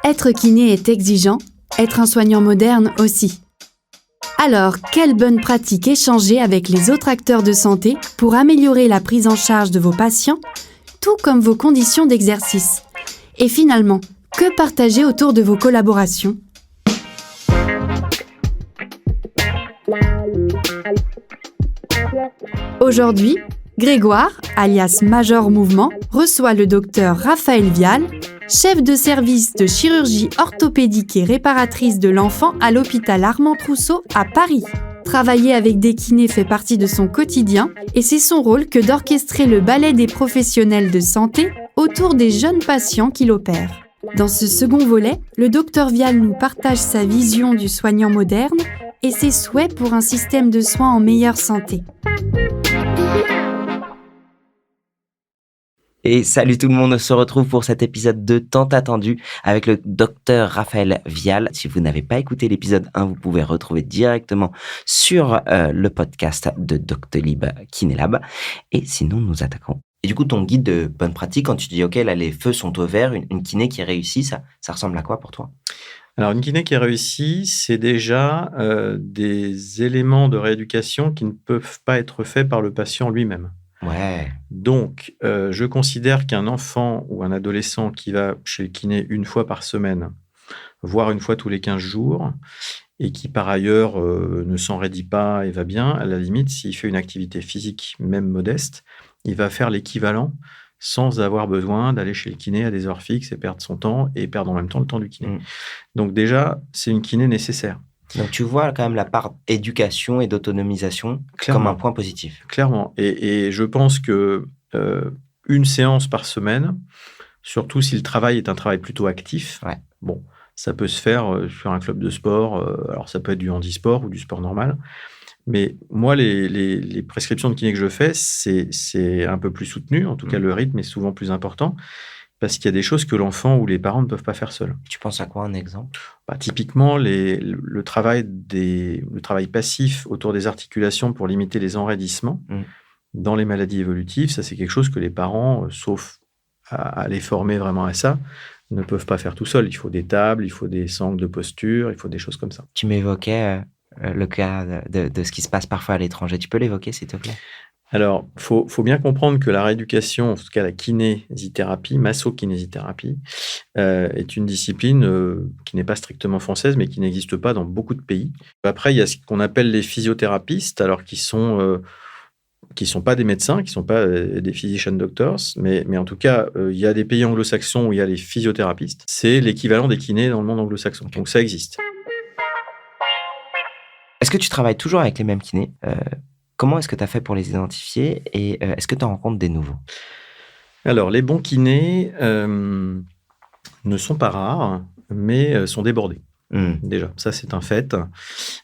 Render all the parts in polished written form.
Être kiné est exigeant, être un soignant moderne aussi. Alors, quelles bonnes pratiques échanger avec les autres acteurs de santé pour améliorer la prise en charge de vos patients, tout comme vos conditions d'exercice? Et finalement, que partager autour de vos collaborations? Aujourd'hui, Grégoire, alias Major Mouvement, reçoit le docteur Raphaël Vial, chef de service de chirurgie orthopédique et réparatrice de l'enfant à l'hôpital Armand-Trousseau à Paris. Travailler avec des kinés fait partie de son quotidien et c'est son rôle que d'orchestrer le ballet des professionnels de santé autour des jeunes patients qu'il opère. Dans ce second volet, le docteur Vial nous partage sa vision du soignant moderne et ses souhaits pour un système de soins en meilleure santé. Et salut tout le monde, on se retrouve pour cet épisode 2 tant attendu avec le docteur Raphaël Vial. Si vous n'avez pas écouté l'épisode 1, vous pouvez retrouver directement sur le podcast de Doctolib Kinélab. Et sinon, nous attaquons. Et du coup, ton guide de bonne pratique, quand tu dis « Ok, là, les feux sont au vert », une kiné qui réussit, ça ressemble à quoi pour toi ? Alors, une kiné qui réussit, c'est déjà des éléments de rééducation qui ne peuvent pas être faits par le patient lui-même. Ouais. Donc, je considère qu'un enfant ou un adolescent qui va chez le kiné une fois par semaine, voire une fois tous les 15 jours, et qui par ailleurs ne s'enraidit pas et va bien, à la limite, s'il fait une activité physique, même modeste, il va faire l'équivalent sans avoir besoin d'aller chez le kiné à des heures fixes et perdre son temps et perdre en même temps le temps du kiné. Donc déjà, c'est une kiné nécessaire. Donc tu vois quand même la part éducation et d'autonomisation comme un point positif. Clairement. Et je pense que une séance par semaine, surtout si le travail est un travail plutôt actif, bon, ça peut se faire sur un club de sport. Alors ça peut être du handisport ou du sport normal. Mais moi, les prescriptions de kiné que je fais, c'est un peu plus soutenu. En tout cas, le rythme est souvent plus important parce qu'il y a des choses que l'enfant ou les parents ne peuvent pas faire seuls. Tu penses à quoi, un exemple ? Typiquement, le travail passif autour des articulations pour limiter les enraidissements dans les maladies évolutives, ça, c'est quelque chose que les parents, sauf à les former vraiment à ça, ne peuvent pas faire tout seuls. Il faut des tables, il faut des sangles de posture, il faut des choses comme ça. Tu m'évoquais le cas de ce qui se passe parfois à l'étranger. Tu peux l'évoquer, s'il te plaît ? Alors, faut bien comprendre que la rééducation, en tout cas la kinésithérapie, masso-kinésithérapie, est une discipline qui n'est pas strictement française, mais qui n'existe pas dans beaucoup de pays. Après, il y a ce qu'on appelle les physiothérapistes, alors qui sont pas des médecins, qui ne sont pas des physician doctors, mais en tout cas, il y a des pays anglo-saxons où il y a les physiothérapistes. C'est l'équivalent des kinés dans le monde anglo-saxon. Donc, ça existe. Est-ce que tu travailles toujours avec les mêmes kinés ? Comment est-ce que tu as fait pour les identifier et est-ce que tu en rencontres des nouveaux ? Alors, les bons kinés ne sont pas rares, mais sont débordés. Déjà, ça, c'est un fait.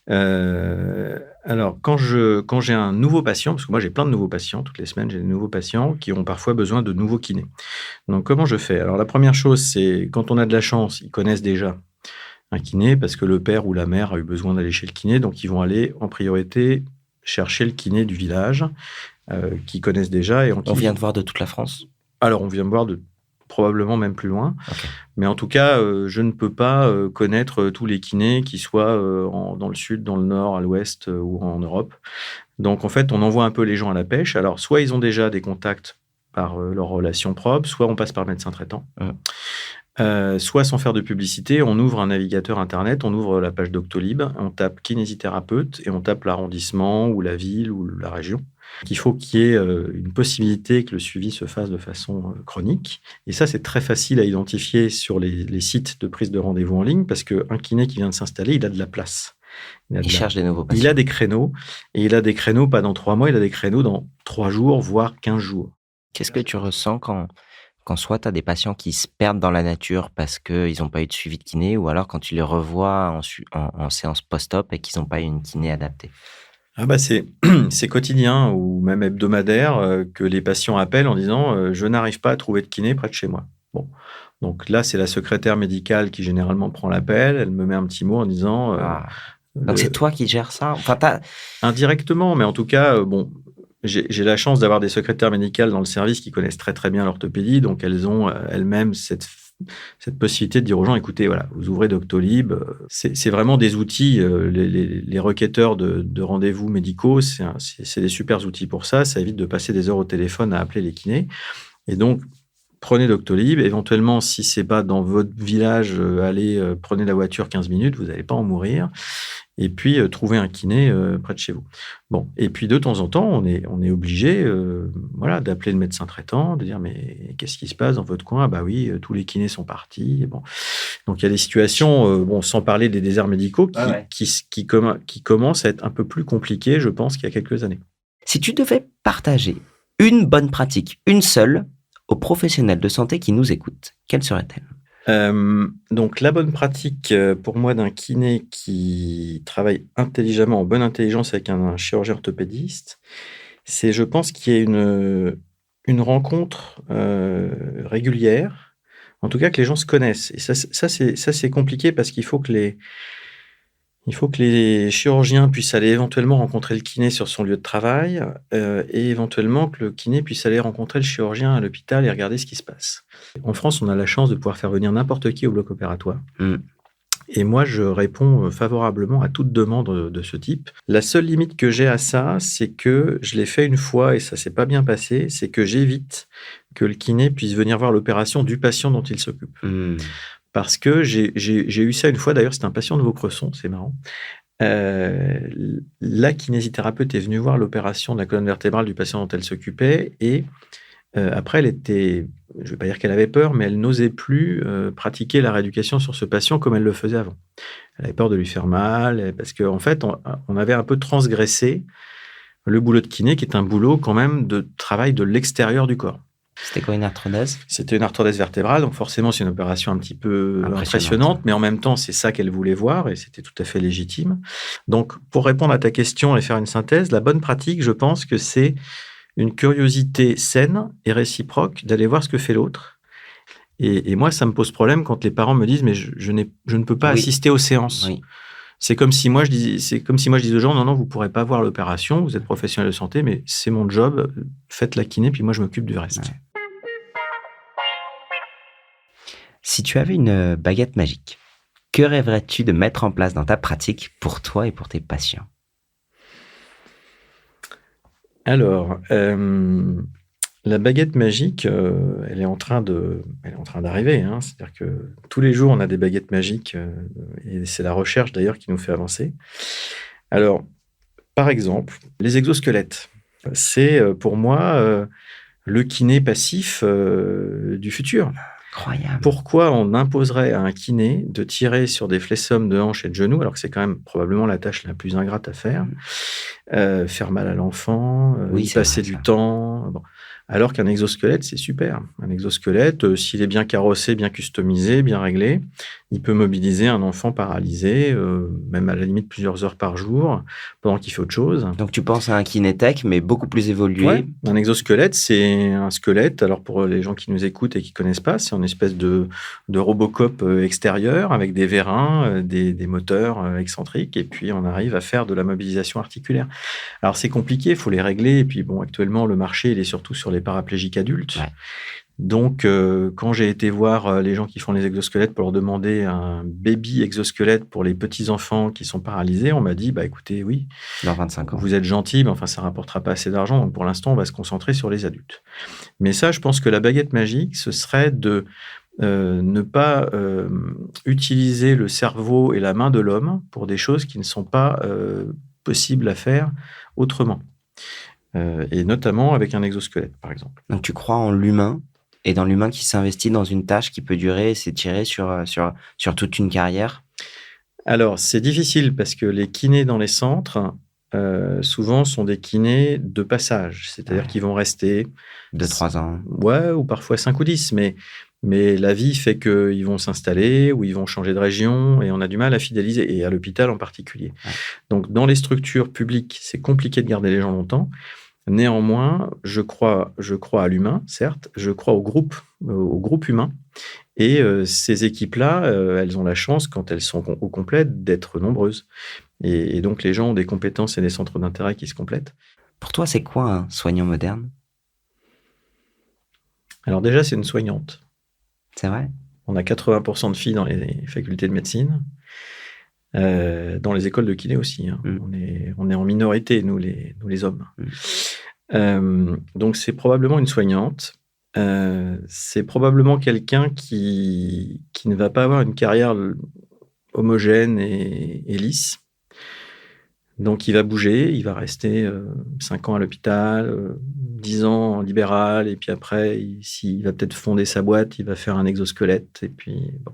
Alors, quand j'ai un nouveau patient, parce que moi, j'ai plein de nouveaux patients, toutes les semaines, j'ai des nouveaux patients qui ont parfois besoin de nouveaux kinés. Donc, comment je fais ? Alors, la première chose, c'est quand on a de la chance, ils connaissent déjà un kiné parce que le père ou la mère a eu besoin d'aller chez le kiné, donc ils vont aller en priorité chercher le kiné du village qu'ils connaissent déjà. On vient de voir de toute la France ? Alors, on vient de voir de probablement même plus loin. Okay. Mais en tout cas, je ne peux pas connaître tous les kinés qui soient dans le sud, dans le nord, à l'ouest ou en Europe. Donc, en fait, on envoie un peu les gens à la pêche. Alors, soit ils ont déjà des contacts par leurs relations propres, soit on passe par le médecin traitant. Soit sans faire de publicité, on ouvre un navigateur Internet, on ouvre la page Doctolib, on tape kinésithérapeute et on tape l'arrondissement ou la ville ou la région. Il faut qu'il y ait une possibilité que le suivi se fasse de façon chronique. Et ça, c'est très facile à identifier sur les sites de prise de rendez-vous en ligne parce qu'un kiné qui vient de s'installer, il a de la place. Il cherche des nouveaux patients. Il a des créneaux, et il a des créneaux pas dans 3 mois, il a des créneaux dans 3 jours, voire 15 jours. Qu'est-ce que tu ressens quand soit tu as des patients qui se perdent dans la nature parce qu'ils n'ont pas eu de suivi de kiné, ou alors quand tu les revois en séance post-op et qu'ils n'ont pas eu une kiné adaptée ? C'est quotidien ou même hebdomadaire que les patients appellent en disant « je n'arrive pas à trouver de kiné près de chez moi ». Bon. Donc là, c'est la secrétaire médicale qui généralement prend l'appel. Elle me met un petit mot en disant… Donc c'est toi qui gères ça ? Indirectement, mais en tout cas, j'ai la chance d'avoir des secrétaires médicales dans le service qui connaissent très très bien l'orthopédie, donc elles ont elles-mêmes cette cette possibilité de dire aux gens, écoutez, voilà, vous ouvrez Doctolib, c'est vraiment des outils, les requêteurs de rendez-vous médicaux, c'est des super outils pour ça évite de passer des heures au téléphone à appeler les kinés. Et donc, prenez Doctolib, éventuellement, si c'est pas dans votre village, prenez la voiture 15 minutes, vous n'allez pas en mourir. Et puis, trouvez un kiné près de chez vous. Bon, et puis de temps en temps, on est obligé d'appeler le médecin traitant, de dire mais qu'est-ce qui se passe dans votre coin? Ah bah oui, tous les kinés sont partis. Bon. Donc il y a des situations, sans parler des déserts médicaux, qui commencent à être un peu plus compliquées, je pense, qu'il y a quelques années. Si tu devais partager une bonne pratique, une seule, aux professionnels de santé qui nous écoutent, quelle serait-elle? Donc, la bonne pratique pour moi d'un kiné qui travaille intelligemment, en bonne intelligence avec un chirurgien orthopédiste, c'est, je pense, qu'il y ait une rencontre régulière, en tout cas que les gens se connaissent. Et ça c'est compliqué parce qu'il faut que les chirurgiens puissent aller éventuellement rencontrer le kiné sur son lieu de travail et éventuellement que le kiné puisse aller rencontrer le chirurgien à l'hôpital et regarder ce qui se passe. En France, on a la chance de pouvoir faire venir n'importe qui au bloc opératoire. Et moi, je réponds favorablement à toute demande de ce type. La seule limite que j'ai à ça, c'est que je l'ai fait une fois et ça s'est pas bien passé, c'est que j'évite que le kiné puisse venir voir l'opération du patient dont il s'occupe. Parce que j'ai eu ça une fois, d'ailleurs, c'était un patient de Vaucresson, c'est marrant. La kinésithérapeute est venue voir l'opération de la colonne vertébrale du patient dont elle s'occupait et après, elle était, je ne vais pas dire qu'elle avait peur, mais elle n'osait plus pratiquer la rééducation sur ce patient comme elle le faisait avant. Elle avait peur de lui faire mal, parce qu'en fait, on avait un peu transgressé le boulot de kiné, qui est un boulot quand même de travail de l'extérieur du corps. C'était quoi, une arthrodèse? C'était une arthrodèse vertébrale, donc forcément, c'est une opération un petit peu impressionnante, mais en même temps, c'est ça qu'elle voulait voir, et c'était tout à fait légitime. Donc, pour répondre à ta question et faire une synthèse, la bonne pratique, je pense que c'est une curiosité saine et réciproque d'aller voir ce que fait l'autre. Et moi, ça me pose problème quand les parents me disent « mais je ne peux pas assister aux séances ». C'est comme si moi je dis aux gens non, vous ne pourrez pas voir l'opération, vous êtes professionnel de santé, mais c'est mon job, faites la kiné, puis moi je m'occupe du reste. Ouais. Si tu avais une baguette magique, que rêverais-tu de mettre en place dans ta pratique pour toi et pour tes patients? Alors, la baguette magique, elle est en train d'arriver. Hein. C'est-à-dire que tous les jours, on a des baguettes magiques et c'est la recherche d'ailleurs qui nous fait avancer. Alors, par exemple, les exosquelettes. C'est pour moi le kiné passif du futur. Incroyable. Pourquoi on imposerait à un kiné de tirer sur des flessums de hanches et de genoux, alors que c'est quand même probablement la tâche la plus ingrate à faire, faire mal à l'enfant, y passer du temps. Bon. Alors qu'un exosquelette, c'est super. Un exosquelette, s'il est bien carrossé, bien customisé, bien réglé, il peut mobiliser un enfant paralysé, même à la limite plusieurs heures par jour, pendant qu'il fait autre chose. Donc tu penses à un kinétech, mais beaucoup plus évolué. Ouais. Un exosquelette, c'est un squelette. Alors pour les gens qui nous écoutent et qui ne connaissent pas, c'est une espèce de Robocop extérieur avec des vérins, des moteurs excentriques, et puis on arrive à faire de la mobilisation articulaire. Alors c'est compliqué, il faut les régler, et puis bon, actuellement le marché il est surtout sur les paraplégiques adultes. Ouais. Donc, quand j'ai été voir les gens qui font les exosquelettes pour leur demander un baby exosquelette pour les petits-enfants qui sont paralysés, on m'a dit, écoutez, oui, dans 25 ans. Vous êtes gentil, mais enfin, ça ne rapportera pas assez d'argent. Donc, pour l'instant, on va se concentrer sur les adultes. Mais ça, je pense que la baguette magique, ce serait de ne pas utiliser le cerveau et la main de l'homme pour des choses qui ne sont pas possibles à faire autrement. Et notamment avec un exosquelette, par exemple. Donc, tu crois en l'humain et dans l'humain qui s'investit dans une tâche qui peut durer et s'étirer sur toute une carrière? Alors, c'est difficile parce que les kinés dans les centres, souvent, sont des kinés de passage. C'est-à-dire qu'ils vont rester 2-3 ans. Ouais, ou parfois 5 ou 10. Mais la vie fait qu'ils vont s'installer ou ils vont changer de région et on a du mal à fidéliser, et à l'hôpital en particulier. Ouais. Donc, dans les structures publiques, c'est compliqué de garder les gens longtemps. Néanmoins, je crois à l'humain, certes, je crois au groupe humain. Et ces équipes-là, elles ont la chance, quand elles sont au complet, d'être nombreuses. Et donc, les gens ont des compétences et des centres d'intérêt qui se complètent. Pour toi, c'est quoi un soignant moderne? Alors déjà, c'est une soignante. C'est vrai? On a 80% de filles dans les facultés de médecine, dans les écoles de kiné aussi. Hein. On est en minorité, nous les hommes. Donc, c'est probablement une soignante. C'est probablement quelqu'un qui ne va pas avoir une carrière homogène et lisse. Donc, il va bouger, il va rester 5 ans à l'hôpital, 10 ans en libéral, et puis après, il va peut-être fonder sa boîte, il va faire un exosquelette, et puis... Bon.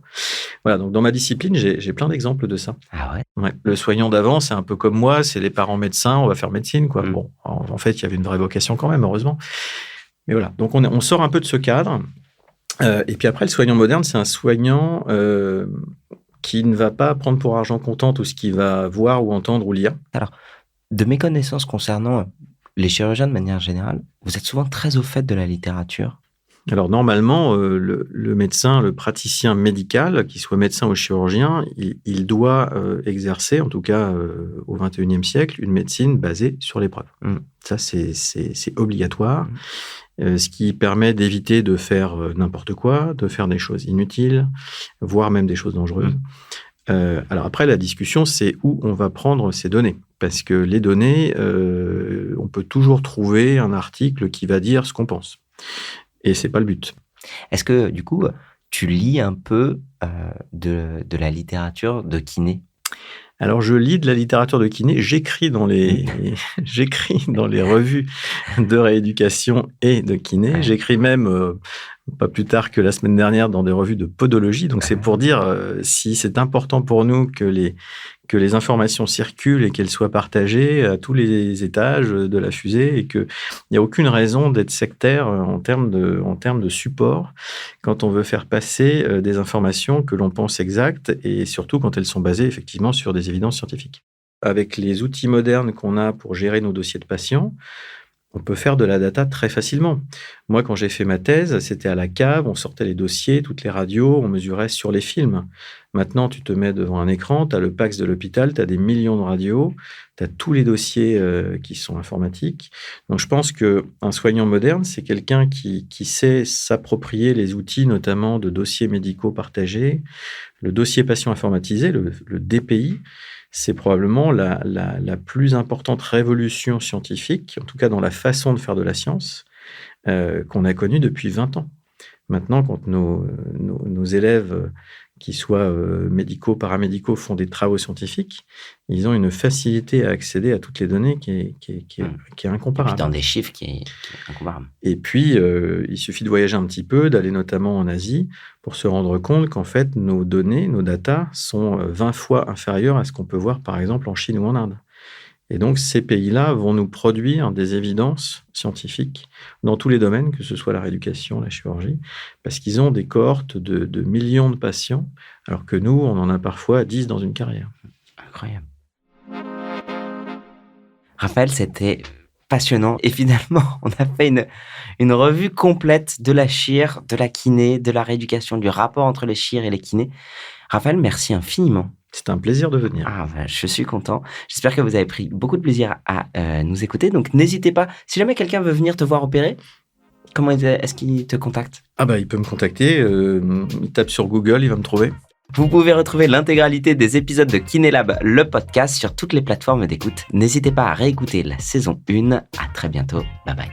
Voilà, donc dans ma discipline, j'ai plein d'exemples de ça. Ah ouais? Ouais. Le soignant d'avant, c'est un peu comme moi, c'est les parents médecins, on va faire médecine, quoi. Bon, en fait, il y avait une vraie vocation quand même, heureusement. Mais voilà, donc on sort un peu de ce cadre. Et puis après, le soignant moderne, c'est un soignant... qui ne va pas prendre pour argent comptant tout ce qu'il va voir ou entendre ou lire. Alors, de mes connaissances concernant les chirurgiens de manière générale, vous êtes souvent très au fait de la littérature. Alors, normalement, le médecin, le praticien médical, qu'il soit médecin ou chirurgien, il doit exercer, en tout cas au XXIe siècle, une médecine basée sur l'épreuve. Ça, c'est obligatoire. Ce qui permet d'éviter de faire n'importe quoi, de faire des choses inutiles, voire même des choses dangereuses. Alors après, la discussion, c'est où on va prendre ces données. Parce que les données, on peut toujours trouver un article qui va dire ce qu'on pense. Et c'est pas le but. Est-ce que, du coup, tu lis un peu de la littérature de kiné ? Alors, je lis de la littérature de kiné, j'écris dans les revues de rééducation et de kiné. J'écris même, pas plus tard que la semaine dernière, dans des revues de podologie. Donc, c'est pour dire si c'est important pour nous que les informations circulent et qu'elles soient partagées à tous les étages de la fusée et qu'il n'y a aucune raison d'être sectaire en termes de support quand on veut faire passer des informations que l'on pense exactes et surtout quand elles sont basées effectivement sur des évidences scientifiques. Avec les outils modernes qu'on a pour gérer nos dossiers de patients, on peut faire de la data très facilement. Moi, quand j'ai fait ma thèse, c'était à la cave, on sortait les dossiers, toutes les radios, on mesurait sur les films. Maintenant, tu te mets devant un écran, tu as le PACS de l'hôpital, tu as des millions de radios, tu as tous les dossiers qui sont informatiques. Donc, je pense qu'un soignant moderne, c'est quelqu'un qui sait s'approprier les outils, notamment de dossiers médicaux partagés, le dossier patient informatisé, le DPI. C'est probablement la plus importante révolution scientifique, en tout cas dans la façon de faire de la science, qu'on a connue depuis 20 ans. Maintenant, quand nos élèves, qui soient médicaux, paramédicaux, font des travaux scientifiques, ils ont une facilité à accéder à toutes les données qui est incomparable. Et puis dans des chiffres qui est incomparable. Et puis, il suffit de voyager un petit peu, d'aller notamment en Asie, pour se rendre compte qu'en fait, nos données, nos datas, sont 20 fois inférieures à ce qu'on peut voir, par exemple, en Chine ou en Inde. Et donc, ces pays-là vont nous produire des évidences scientifiques dans tous les domaines, que ce soit la rééducation, la chirurgie, parce qu'ils ont des cohortes de millions de patients, alors que nous, on en a parfois 10 dans une carrière. Incroyable. Raphaël, c'était passionnant. Et finalement, on a fait une revue complète de la chir, de la kiné, de la rééducation, du rapport entre les chir et les kinés. Raphaël, merci infiniment. C'était un plaisir de venir. Je suis content. J'espère que vous avez pris beaucoup de plaisir à nous écouter. Donc, n'hésitez pas. Si jamais quelqu'un veut venir te voir opérer, comment est-ce qu'il te contacte ? Il peut me contacter. Il tape sur Google, il va me trouver. Vous pouvez retrouver l'intégralité des épisodes de KinéLab, le podcast, sur toutes les plateformes d'écoute. N'hésitez pas à réécouter la saison 1. À très bientôt. Bye bye.